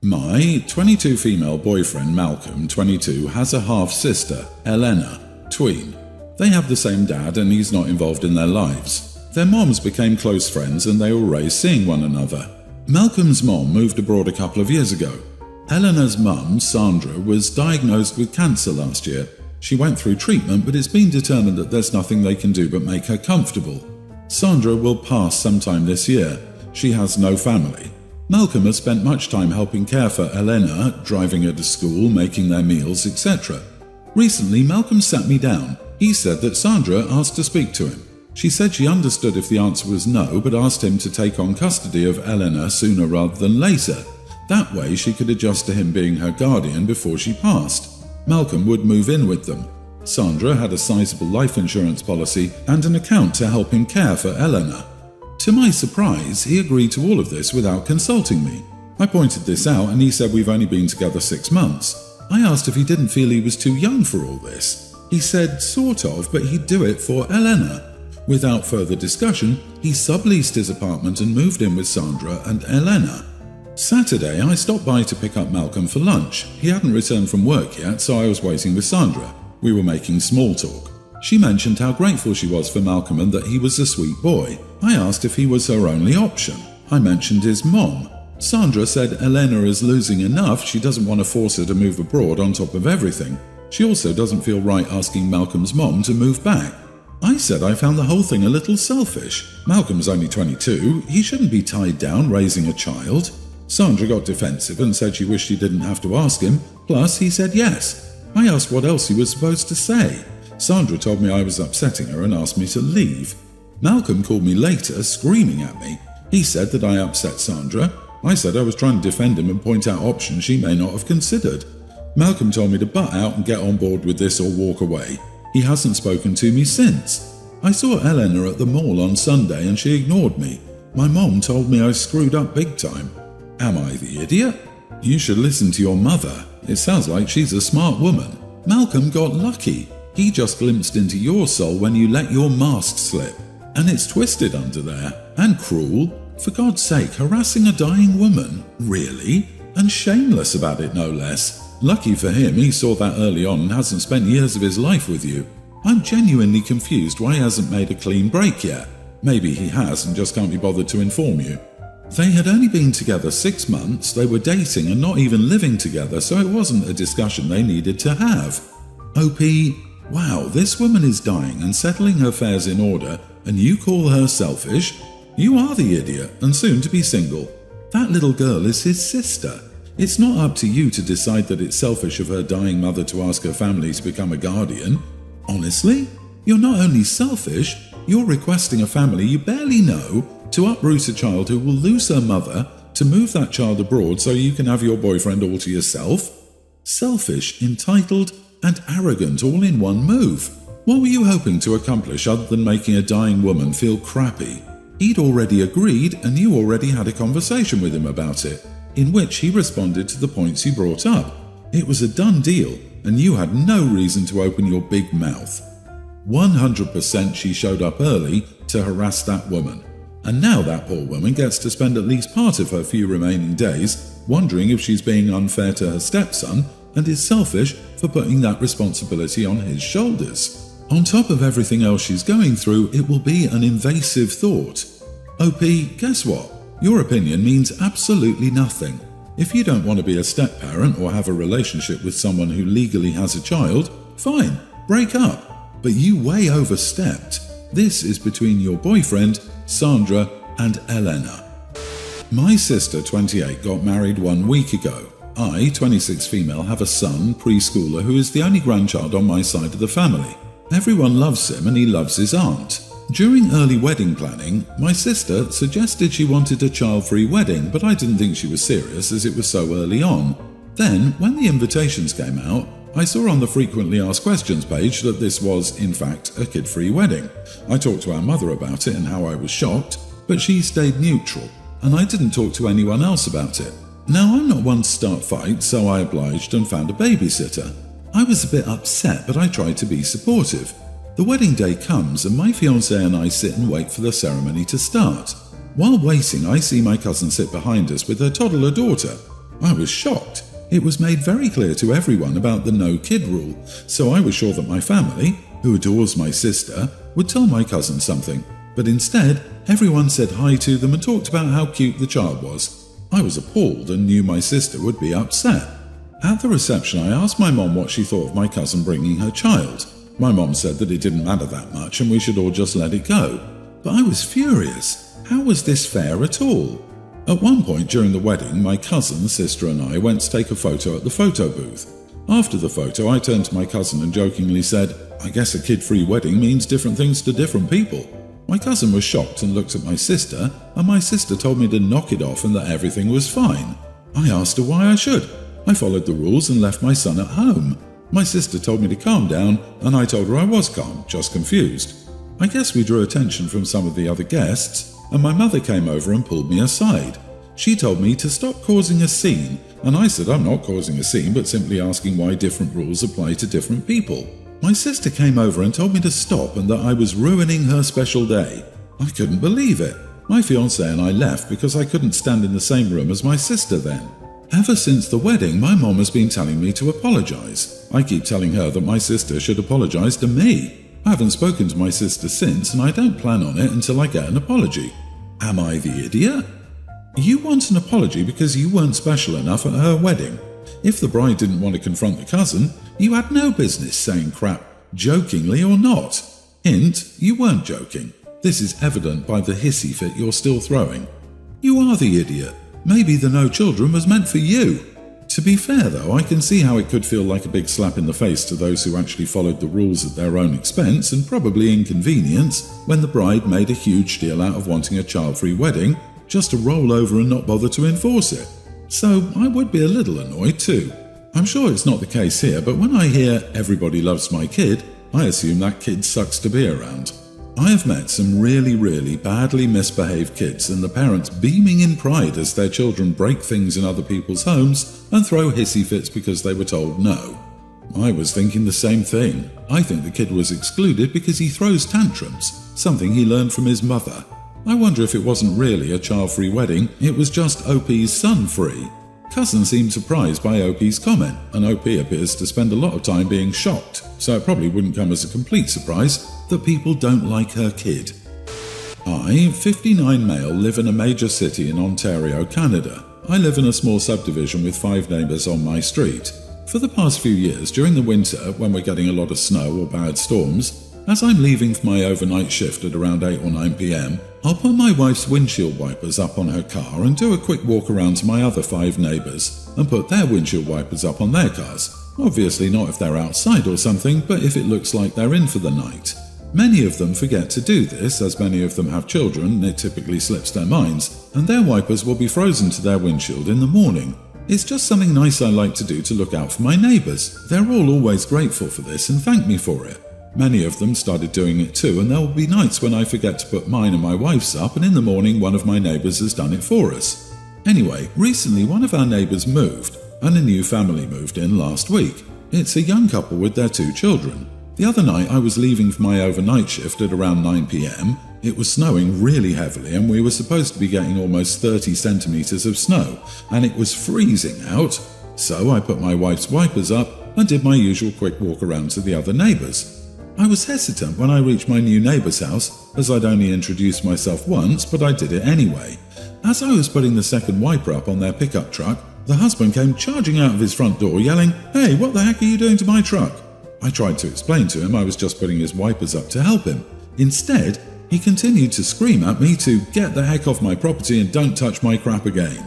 My 22 female boyfriend Malcolm, 22, has a half-sister, Elena, tween. They have the same dad and he's not involved in their lives. Their moms became close friends and they were raised seeing one another. Malcolm's mom moved abroad a couple of years ago. Elena's mum, Sandra, was diagnosed with cancer last year. She went through treatment, but it's been determined that there's nothing they can do but make her comfortable. Sandra will pass sometime this year. She has no family. Malcolm has spent much time helping care for Elena, driving her to school, making their meals, etc. Recently, Malcolm sat me down. He said that Sandra asked to speak to him. She said she understood if the answer was no, but asked him to take on custody of Elena sooner rather than later. That way she could adjust to him being her guardian before she passed. Malcolm would move in with them. Sandra had a sizable life insurance policy and an account to help him care for Elena. To my surprise, he agreed to all of this without consulting me. I pointed this out and he said we've only been together 6 months. I asked if he didn't feel he was too young for all this. He said sort of, but he'd do it for Elena. Without further discussion, he subleased his apartment and moved in with Sandra and Elena. Saturday, I stopped by to pick up Malcolm for lunch. He hadn't returned from work yet, so I was waiting with Sandra. We were making small talk. She mentioned how grateful she was for Malcolm and that he was a sweet boy. I asked if he was her only option. I mentioned his mom. Sandra said Elena is losing enough, she doesn't want to force her to move abroad on top of everything. She also doesn't feel right asking Malcolm's mom to move back. I said I found the whole thing a little selfish. Malcolm's only 22, he shouldn't be tied down raising a child. Sandra got defensive and said she wished she didn't have to ask him, plus he said yes. I asked what else he was supposed to say. Sandra told me I was upsetting her and asked me to leave. Malcolm called me later, screaming at me. He said that I upset Sandra. I said I was trying to defend him and point out options she may not have considered. Malcolm told me to butt out and get on board with this or walk away. He hasn't spoken to me since. I saw Elena at the mall on Sunday and she ignored me. My mom told me I screwed up big time. Am I the idiot? You should listen to your mother. It sounds like she's a smart woman. Malcolm got lucky. He just glimpsed into your soul when you let your mask slip. And it's twisted under there. And cruel. For God's sake, harassing a dying woman? Really? And shameless about it, no less. Lucky for him, he saw that early on and hasn't spent years of his life with you. I'm genuinely confused why he hasn't made a clean break yet. Maybe he has and just can't be bothered to inform you. They had only been together 6 months, they were dating and not even living together, so it wasn't a discussion they needed to have. OP, wow, this woman is dying and settling her affairs in order, and you call her selfish? You are the idiot, and soon to be single. That little girl is his sister. It's not up to you to decide that it's selfish of her dying mother to ask her family to become a guardian. Honestly, you're not only selfish, you're requesting a family you barely know to uproot a child who will lose her mother to move that child abroad so you can have your boyfriend all to yourself. Selfish, entitled, and arrogant all in one move. What were you hoping to accomplish other than making a dying woman feel crappy? He'd already agreed and you already had a conversation with him about it, in which he responded to the points you brought up. It was a done deal, and you had no reason to open your big mouth. 100% she showed up early to harass that woman. And now that poor woman gets to spend at least part of her few remaining days wondering if she's being unfair to her stepson and is selfish for putting that responsibility on his shoulders. On top of everything else she's going through, it will be an invasive thought. OP, guess what? Your opinion means absolutely nothing. If you don't want to be a step-parent or have a relationship with someone who legally has a child, fine, break up. But you way overstepped. This is between your boyfriend, Sandra, and Elena. My sister, 28, got married 1 week ago. I, 26 female, have a son, preschooler, who is the only grandchild on my side of the family. Everyone loves him and he loves his aunt. During early wedding planning, my sister suggested she wanted a child-free wedding, but I didn't think she was serious as it was so early on. Then, when the invitations came out, I saw on the frequently asked questions page that this was, in fact, a kid-free wedding. I talked to our mother about it and how I was shocked, but she stayed neutral, and I didn't talk to anyone else about it. Now, I'm not one to start fights, so I obliged and found a babysitter. I was a bit upset, but I tried to be supportive. The wedding day comes and my fiancé and I sit and wait for the ceremony to start. While waiting, I see my cousin sit behind us with her toddler daughter. I was shocked. It was made very clear to everyone about the no kid rule, so I was sure that my family, who adores my sister, would tell my cousin something. But instead, everyone said hi to them and talked about how cute the child was. I was appalled and knew my sister would be upset. At the reception, I asked my mom what she thought of my cousin bringing her child. My mom said that it didn't matter that much and we should all just let it go. But I was furious. How was this fair at all? At one point during the wedding, my cousin, sister and I went to take a photo at the photo booth. After the photo, I turned to my cousin and jokingly said, "I guess a kid-free wedding means different things to different people." My cousin was shocked and looked at my sister, and my sister told me to knock it off and that everything was fine. I asked her why I should. I followed the rules and left my son at home. My sister told me to calm down, and I told her I was calm, just confused. I guess we drew attention from some of the other guests, and my mother came over and pulled me aside. She told me to stop causing a scene, and I said I'm not causing a scene but simply asking why different rules apply to different people. My sister came over and told me to stop and that I was ruining her special day. I couldn't believe it. My fiancé and I left because I couldn't stand in the same room as my sister then. Ever since the wedding, my mom has been telling me to apologize. I keep telling her that my sister should apologize to me. I haven't spoken to my sister since, and I don't plan on it until I get an apology. Am I the idiot? You want an apology because you weren't special enough at her wedding. If the bride didn't want to confront the cousin, you had no business saying crap, jokingly or not. Hint, you weren't joking. This is evident by the hissy fit you're still throwing. You are the idiot. Maybe the no children was meant for you. To be fair though, I can see how it could feel like a big slap in the face to those who actually followed the rules at their own expense and probably inconvenience when the bride made a huge deal out of wanting a child-free wedding just to roll over and not bother to enforce it. So I would be a little annoyed too. I'm sure it's not the case here, but when I hear everybody loves my kid, I assume that kid sucks to be around. I have met some really badly misbehaved kids and the parents beaming in pride as their children break things in other people's homes and throw hissy fits because they were told no. I was thinking the same thing. I think the kid was excluded because he throws tantrums, something he learned from his mother. I wonder if it wasn't really a child-free wedding, it was just OP's son-free. Cousin seemed surprised by OP's comment, and OP appears to spend a lot of time being shocked, so it probably wouldn't come as a complete surprise that people don't like her kid. I, 59 male, live in a major city in Ontario, Canada. I live in a small subdivision with 5 neighbours on my street. For the past few years, during the winter, when we're getting a lot of snow or bad storms, as I'm leaving for my overnight shift at around 8 or 9 p.m, I'll put my wife's windshield wipers up on her car and do a quick walk around to my other 5 neighbours and put their windshield wipers up on their cars. Obviously not if they're outside or something, but if it looks like they're in for the night. Many of them forget to do this, as many of them have children and it typically slips their minds, and their wipers will be frozen to their windshield in the morning. It's just something nice I like to do to look out for my neighbours. They're all always grateful for this and thank me for it. Many of them started doing it too, and there will be nights when I forget to put mine and my wife's up, and in the morning one of my neighbours has done it for us. Anyway, recently one of our neighbours moved, and a new family moved in last week. It's a young couple with their 2 children. The other night I was leaving for my overnight shift at around 9 p.m. It was snowing really heavily and we were supposed to be getting almost 30 centimetres of snow, and it was freezing out. So I put my wife's wipers up and did my usual quick walk around to the other neighbours. I was hesitant when I reached my new neighbour's house, as I'd only introduced myself once, but I did it anyway. As I was putting the second wiper up on their pickup truck, the husband came charging out of his front door yelling, "Hey, what the heck are you doing to my truck?" I tried to explain to him I was just putting his wipers up to help him. Instead, he continued to scream at me to get the heck off my property and don't touch my crap again.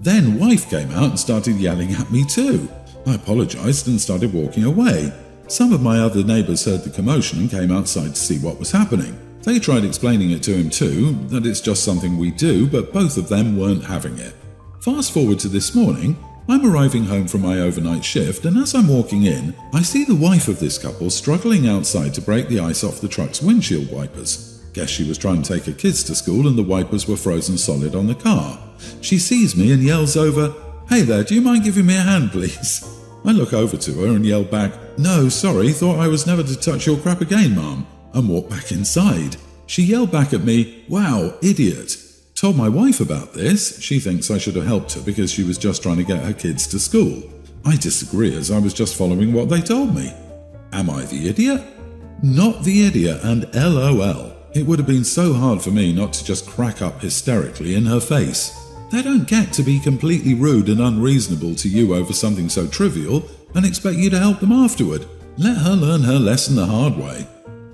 Then wife came out and started yelling at me too. I apologised and started walking away. Some of my other neighbours heard the commotion and came outside to see what was happening. They tried explaining it to him too, that it's just something we do, but both of them weren't having it. Fast forward to this morning, I'm arriving home from my overnight shift, and as I'm walking in, I see the wife of this couple struggling outside to break the ice off the truck's windshield wipers. Guess she was trying to take her kids to school and the wipers were frozen solid on the car. She sees me and yells over, "Hey there, do you mind giving me a hand please?" I look over to her and yell back, "No, sorry, thought I was never to touch your crap again, Mum," and walk back inside. She yelled back at me, "Wow, idiot." Told my wife about this. She thinks I should have helped her because she was just trying to get her kids to school. I disagree, as I was just following what they told me. Am I the idiot? Not the idiot, and LOL. It would have been so hard for me not to just crack up hysterically in her face. They don't get to be completely rude and unreasonable to you over something so trivial and expect you to help them afterward. Let her learn her lesson the hard way.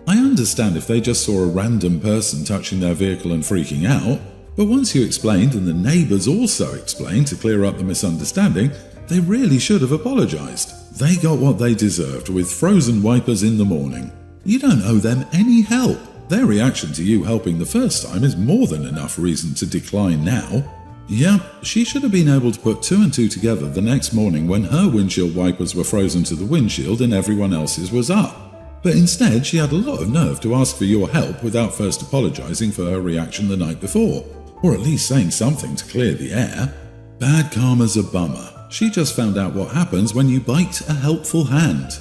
I understand if they just saw a random person touching their vehicle and freaking out, but once you explained and the neighbours also explained to clear up the misunderstanding, they really should have apologised. They got what they deserved with frozen wipers in the morning. You don't owe them any help. Their reaction to you helping the first time is more than enough reason to decline now. Yep, she should have been able to put two and two together the next morning when her windshield wipers were frozen to the windshield and everyone else's was up. But instead, she had a lot of nerve to ask for your help without first apologising for her reaction the night before, or at least saying something to clear the air. Bad karma's a bummer. She just found out what happens when you bite a helpful hand.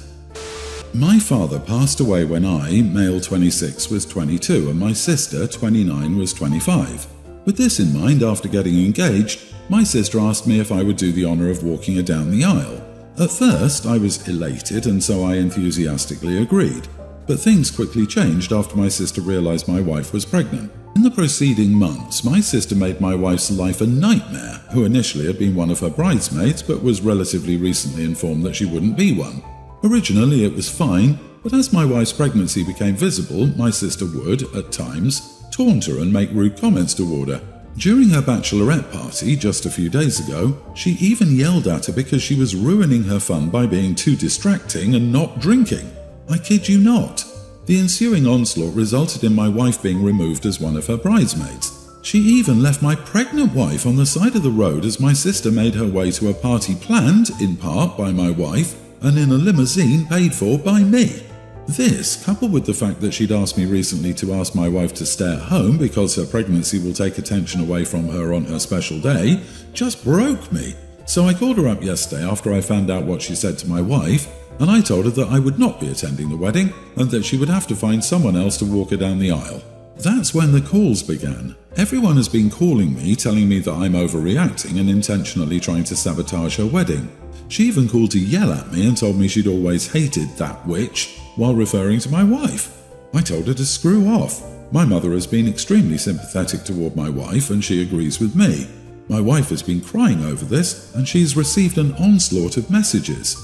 My father passed away when I, male 26, was 22 and my sister, 29, was 25. With this in mind, after getting engaged, my sister asked me if I would do the honour of walking her down the aisle. At first, I was elated and so I enthusiastically agreed. But things quickly changed after my sister realised my wife was pregnant. In the preceding months, my sister made my wife's life a nightmare, who initially had been one of her bridesmaids but was relatively recently informed that she wouldn't be one. Originally it was fine, but as my wife's pregnancy became visible, my sister would, at times, taunt her and make rude comments toward her. During her bachelorette party just a few days ago, she even yelled at her because she was ruining her fun by being too distracting and not drinking. I kid you not. The ensuing onslaught resulted in my wife being removed as one of her bridesmaids. She even left my pregnant wife on the side of the road as my sister made her way to a party planned, in part, by my wife, and in a limousine paid for by me. This, coupled with the fact that she'd asked me recently to ask my wife to stay at home because her pregnancy will take attention away from her on her special day, just broke me. So I called her up yesterday after I found out what she said to my wife, and I told her that I would not be attending the wedding and that she would have to find someone else to walk her down the aisle. That's when the calls began. Everyone has been calling me, telling me that I'm overreacting and intentionally trying to sabotage her wedding. She even called to yell at me and told me she'd always hated that witch, while referring to my wife. I told her to screw off. My mother has been extremely sympathetic toward my wife and she agrees with me. My wife has been crying over this and she's received an onslaught of messages.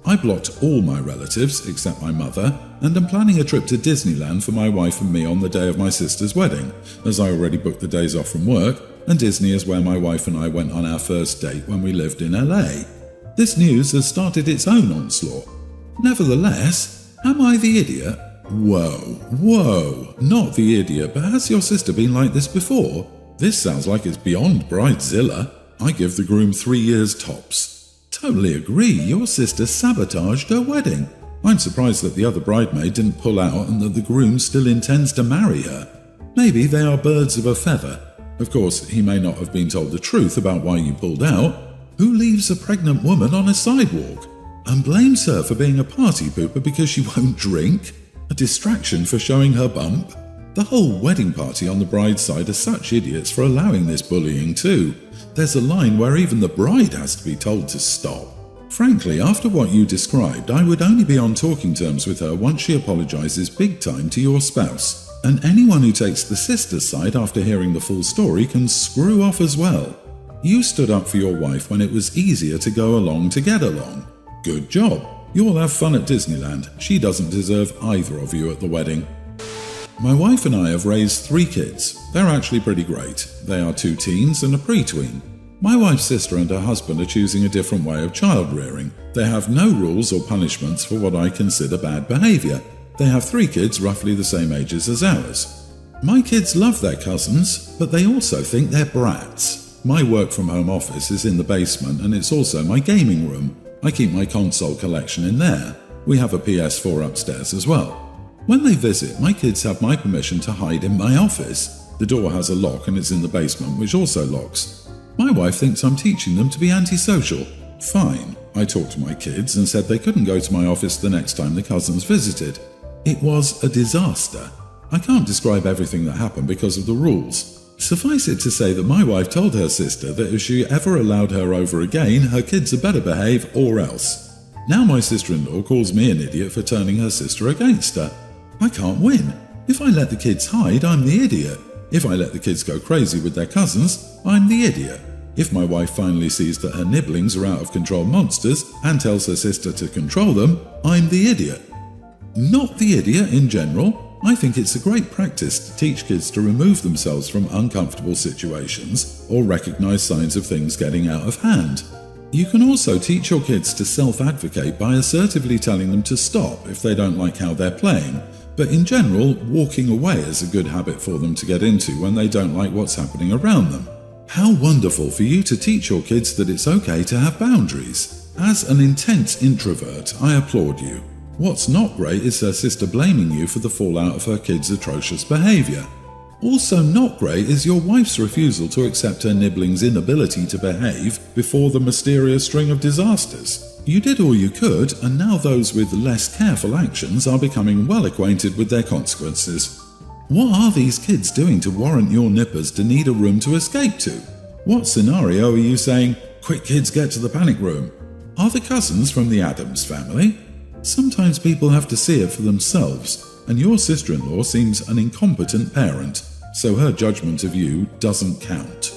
I blocked all my relatives except my mother and am planning a trip to Disneyland for my wife and me on the day of my sister's wedding, as I already booked the days off from work, and Disney is where my wife and I went on our first date when we lived in LA. This news has started its own onslaught. Nevertheless, am I the idiot? Whoa, not the idiot, but has your sister been like this before? This sounds like it's beyond bridezilla. I give the groom 3 years tops. Totally agree, your sister sabotaged her wedding. I'm surprised that the other bridemaid didn't pull out and that the groom still intends to marry her. Maybe they are birds of a feather. Of course, he may not have been told the truth about why you pulled out. Who leaves a pregnant woman on a sidewalk? And blames her for being a party pooper because she won't drink? A distraction for showing her bump? The whole wedding party on the bride's side are such idiots for allowing this bullying too. There's a line where even the bride has to be told to stop. Frankly, after what you described, I would only be on talking terms with her once she apologizes big time to your spouse. And anyone who takes the sister's side after hearing the full story can screw off as well. You stood up for your wife when it was easier to go along to get along. Good job. You'll have fun at Disneyland. She doesn't deserve either of you at the wedding. My wife and I have raised 3 kids. They're actually pretty great. They are 2 teens and a pre-tween. My wife's sister and her husband are choosing a different way of child rearing. They have no rules or punishments for what I consider bad behaviour. They have 3 kids roughly the same ages as ours. My kids love their cousins, but they also think they're brats. My work-from-home office is in the basement and it's also my gaming room. I keep my console collection in there. We have a PS4 upstairs as well. When they visit, my kids have my permission to hide in my office. The door has a lock and it's in the basement, which also locks. My wife thinks I'm teaching them to be antisocial. Fine. I talked to my kids and said they couldn't go to my office the next time the cousins visited. It was a disaster. I can't describe everything that happened because of the rules. Suffice it to say that my wife told her sister that if she ever allowed her over again, her kids had better behave or else. Now my sister-in-law calls me an idiot for turning her sister against her. I can't win. If I let the kids hide, I'm the idiot. If I let the kids go crazy with their cousins, I'm the idiot. If my wife finally sees that her nibblings are out-of-control monsters and tells her sister to control them, I'm the idiot. Not the idiot in general. I think it's a great practice to teach kids to remove themselves from uncomfortable situations or recognize signs of things getting out of hand. You can also teach your kids to self-advocate by assertively telling them to stop if they don't like how they're playing, but in general, walking away is a good habit for them to get into when they don't like what's happening around them. How wonderful for you to teach your kids that it's okay to have boundaries. As an intense introvert, I applaud you. What's not great is her sister blaming you for the fallout of her kids' atrocious behaviour. Also not great is your wife's refusal to accept her nibbling's inability to behave before the mysterious string of disasters. You did all you could, and now those with less careful actions are becoming well acquainted with their consequences. What are these kids doing to warrant your nippers to need a room to escape to? What scenario are you saying, "Quick kids, get to the panic room"? Are the cousins from the Addams family? Sometimes people have to see it for themselves, and your sister-in-law seems an incompetent parent, so her judgment of you doesn't count.